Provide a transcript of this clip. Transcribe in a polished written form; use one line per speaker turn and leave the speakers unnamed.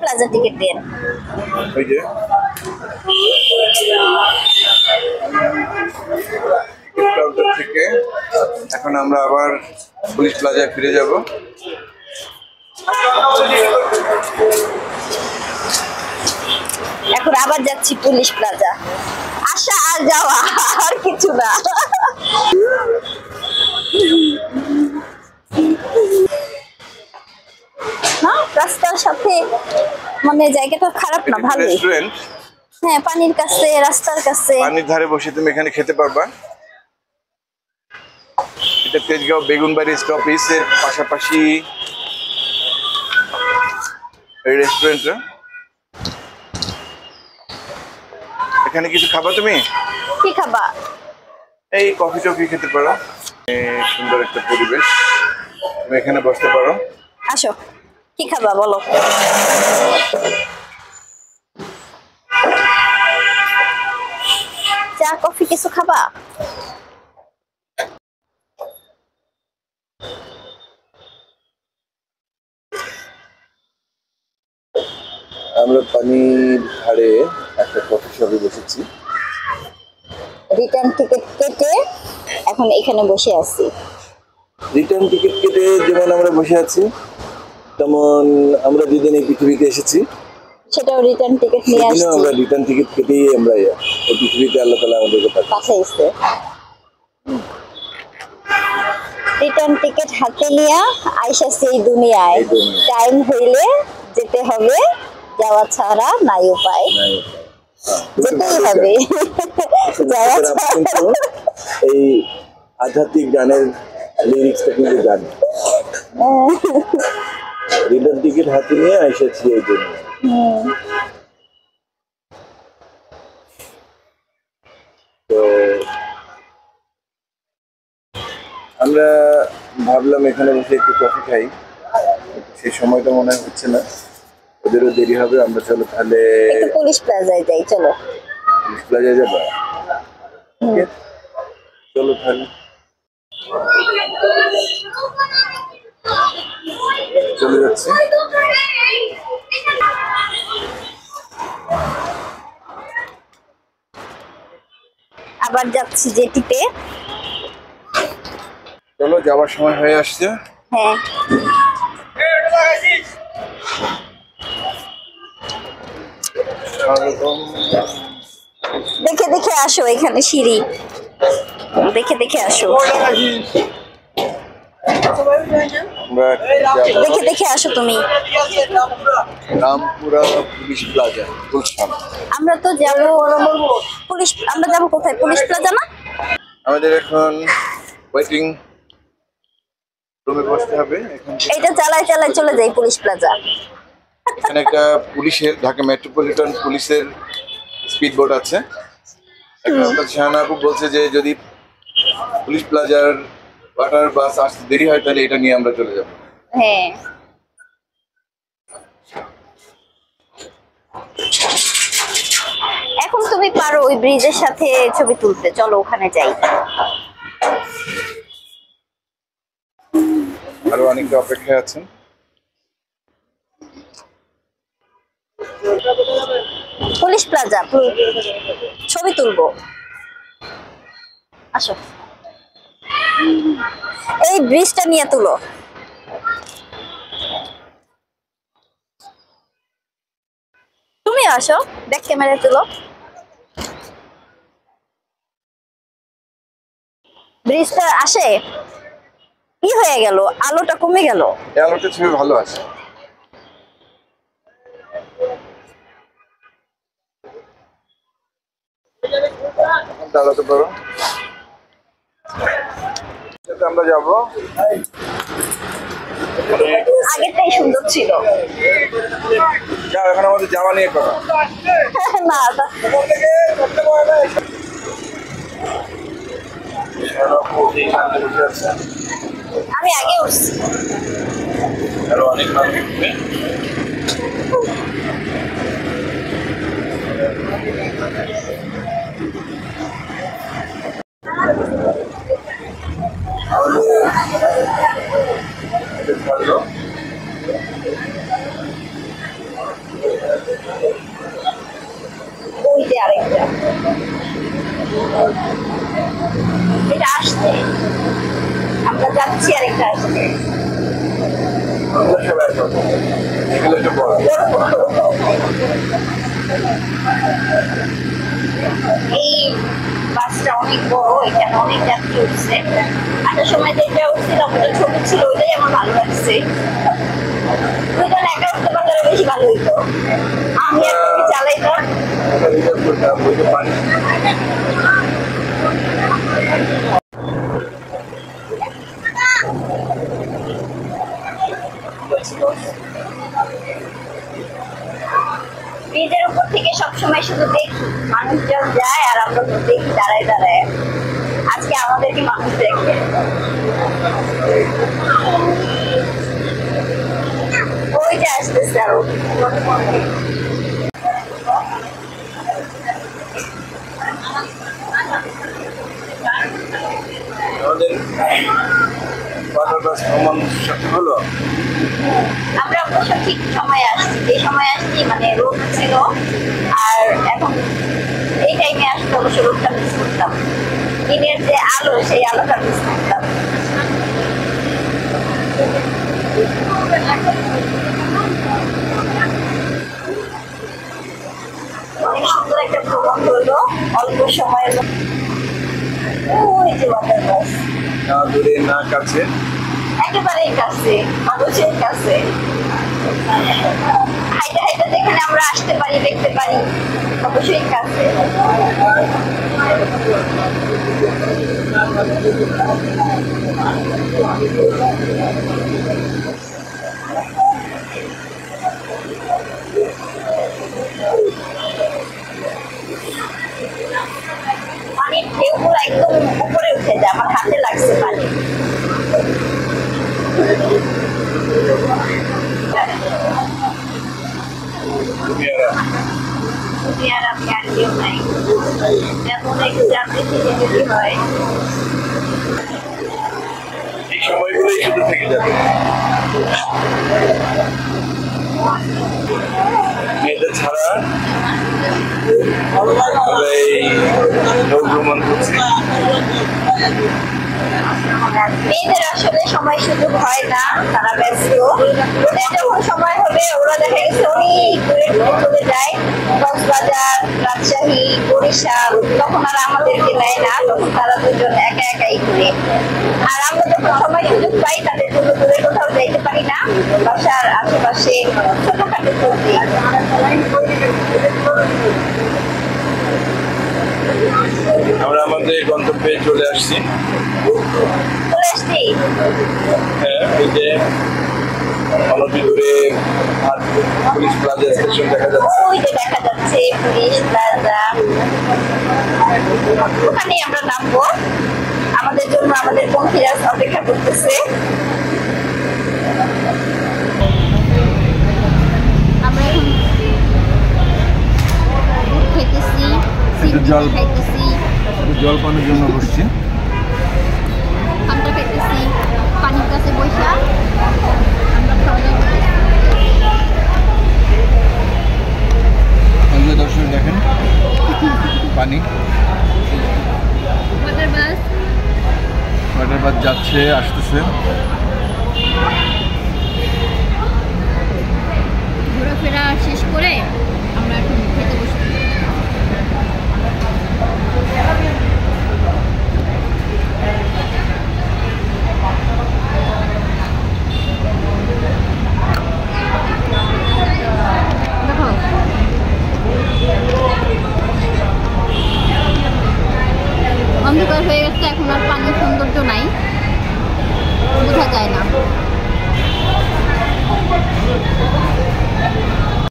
Plaza ticket দেন।
ওই যে counter থেকে এখন আমরা আবার পুলিশ প্লাজায় ফিরে যাব।
এখন আবার যাচ্ছি পুলিশ প্লাজা। আসা আর যাওয়া, আর কিছু না। না, রাস্তার সাথে মানে জায়গাটা খারাপ না, ভালোই।
রেস্টুরেন্ট,
হ্যাঁ, পানির কাছে, রাস্তার কাছে।
পানির ধারে বসে তুমি এখানে খেতে পারবা। এটা তেজগাঁও বেগুনবাড়ি স্টপেজের পাশাপাশি এই রেস্টুরেন্টটা। এখানে কিছু খাবা তুমি?
কি খাবা?
এই কফি টফি খেতে পারো। সুন্দর একটা পরিবেশ, তুমি এখানে বসতে পারো।
আসো, কি খাবা বলো? চা কফি কিছু খাবা?
আমরা পানির ধারে একটা কফি শপে বসেছি।
রিটার্ন টিকিট কেটে এখন এখানে বসে আছি।
রিটার্ন টিকিট কেটে যেমন আমরা বসে আছি, তেমন আমরা যেদিন এই পৃথিবীতে এসেছি
সেটাও রিটার্ন টিকিট নিয়ে আসছি।
আমরা রিটার্ন টিকিট কেটেই আমরা এই পৃথিবীতে আল্লাহ তাআলা আমাদেরকে
পাঠাইছে। রিটার্ন টিকিট হাতে নিয়ে আইসাছি এই দুনিয়ায়। টাইম হইলে যেতে হবে, যাওয়া ছাড়া নাই উপায়, যেতেই হবে। যাওয়া ছাড়া।
এই আধ্যাত্মিক গানের লিরিক্সটা কিন্তু জানি। রিটার্ন টিকিট হাতে নিয়ে এসেছি এই দুনিয়ায়। তো আমরা ভাবলাম এখানে বসে একটু কফি খাই, সেই সময়টা মনে হচ্ছে না, ওদেরও দেরি হবে। আমরা চলো তাহলে
পুলিশ প্লাজায় যাই। চলো,
পুলিশ প্লাজায় যাবো। চলো তাহলে চলে যাচ্ছে।
আবার যাচ্ছি জেটিতে।
চলো, যাওয়ার সময় হয়ে আসছে।
হ্যাঁ, দেখে দেখে আসো, এখানে সিঁড়ি দেখে দেখে আসো। দেখে দেখে আসো তুমি।
Rampura police plaza, Gulshan.
আমরা তো যাবো পুলিশ, আমরা যাবো কোথায়? পুলিশ প্লাজা না?
আমাদের এখন ওয়েটিং রুমে বসতে হবে।
এটা চালায় চালায় চলে যাই পুলিশ প্লাজা।
এখানে একটা পুলিশের, ঢাকা মেট্রোপলিটন পুলিশের স্পিড বোট আছে। শাহানা আপু বলছে যে যদি পুলিশ প্লাজার ওয়াটার বাস আসতে দেরি হয় তাহলে এটা নিয়ে আমরা চলে যাব।
হ্যাঁ, এখন তুমি পারো ওই ব্রিজের সাথে ছবি তুলতে। চলো ওখানে যাই।
আরো অনেকে অপেক্ষায় আছেন।
পুলিশ প্লাজা, ছবি তুলবো। আসো, এই ব্রিজটা নিয়ে তুলো। তুমি আসো, ব্যাক ক্যামেরা তুলো। ব্রিজটা আসে কি হয়ে গেল? আলোটা কমে গেল।
এই আলোটা ছবি ভালো আছে। দাঁড়াতে পারো, আমরা যাবো।
আগেরটাই সুন্দর ছিল।
এখন আমাদের যাওয়া নিয়ে কথা
না, আমি আগে উঠছি।
আরো অনেক মানুষ উঠবে।
আরেকটা, এটা আসছে, আমরা যাচ্ছি আরেকটা আসছে।
এগুলো একটু বড়।
এই বাসটা অনেক বড়, এখানে অনেক যাত্রী উঠছে। আসার সময় যেটা উঠছিলাম ওটা ছোট ছিল, ওইটাই আমার ভালো লাগছে। ওইটা একা উঠতে পারলে বেশি ভালো হইতো। আমি এখন চালাইতাম। ব্রিজের উপর থেকে সবসময় শুধু দেখি মানুষজন যায় আর আমরা তো দেখি দাঁড়ায় দাঁড়ায়। আজকে আমাদেরকে মানুষ দেখে। ওইটা আসতেছে আরো।
আমাদের ওয়াটার বাস ভ্রমণ সত্যি হলো।
আমরা অবশ্য ঠিক সময়ে আসছি, যে সময় আসছি মানে রোদ ছিল, আর এখন এই টাইমে আসলে অবশ্য রোদটা মিস করতাম। দিনের যে আলো, সেই আলোটা মিস করতাম। অনেক সুন্দর একটা ভ্রমণ হলো অল্প সময়ের মধ্যে। ওই যে ওয়াটার বাস,
না দূরে না কাছে,
একেবারেই কাছে, মানুষের কাছে। হাইটা হাইটা যেখানে আমরা আসতে পারি, দেখতে পারি, অবশ্যই কাছে। পানির ঢেউগুলো একদম উপরে উঠে যায়, আমার হাতে লাগছে পানি। দুনিয়ার আমি আর কেউ নাই, এমন একটু যাত্রী থেকে যদি হয়।
এই সময়গুলোই শুধু থেকে যাবে। মেয়েদের ছাড়া আমরা এই নৌ ভ্রমণ করছি।
মেয়েদের আসলে সময় সুযোগ হয় না, তারা ব্যস্ত। ওদের যখন সময় হবে ওরা দেখা গেছে অনেক দূরে দূরে চলে যায়, কক্সবাজার, রাজশাহী, বরিশাল। তখন আর আমাদেরকে নেয় না, তখন তারা দুজন একা একাই ঘুরে। আর আমরা যখন সময় সুযোগ পাই তাদের জন্য দূরে কোথাও যাইতে পারি না, বাসার আশেপাশে ছোটখাটো চলতে।
আমরা আমাদের গন্তব্যে চলে আসছি।
চলে আসছি।
হ্যাঁ, এই যে অনতি দূরে পুলিশ প্লাজা স্টেশন দেখা যাচ্ছে।
ওই যে দেখা যাচ্ছে পুলিশ প্লাজা, ওখানেই আমরা নামবো। আমাদের জন্য আমাদের পঙ্খিরা অপেক্ষা করতেছে। আমরা এখন খাইতেছি,
জল
খাইতেছি,
জল পানের জন্য বসছি।
ঠান্ডা খাইতেছি, পানির কাছে বসা আমরা খাওয়া দাওয়া করতেছি।
দর্শক দেখেন পানি, ওয়াটার বাস যাচ্ছে আসতেছে।
ঘোরাফেরা শেষ করে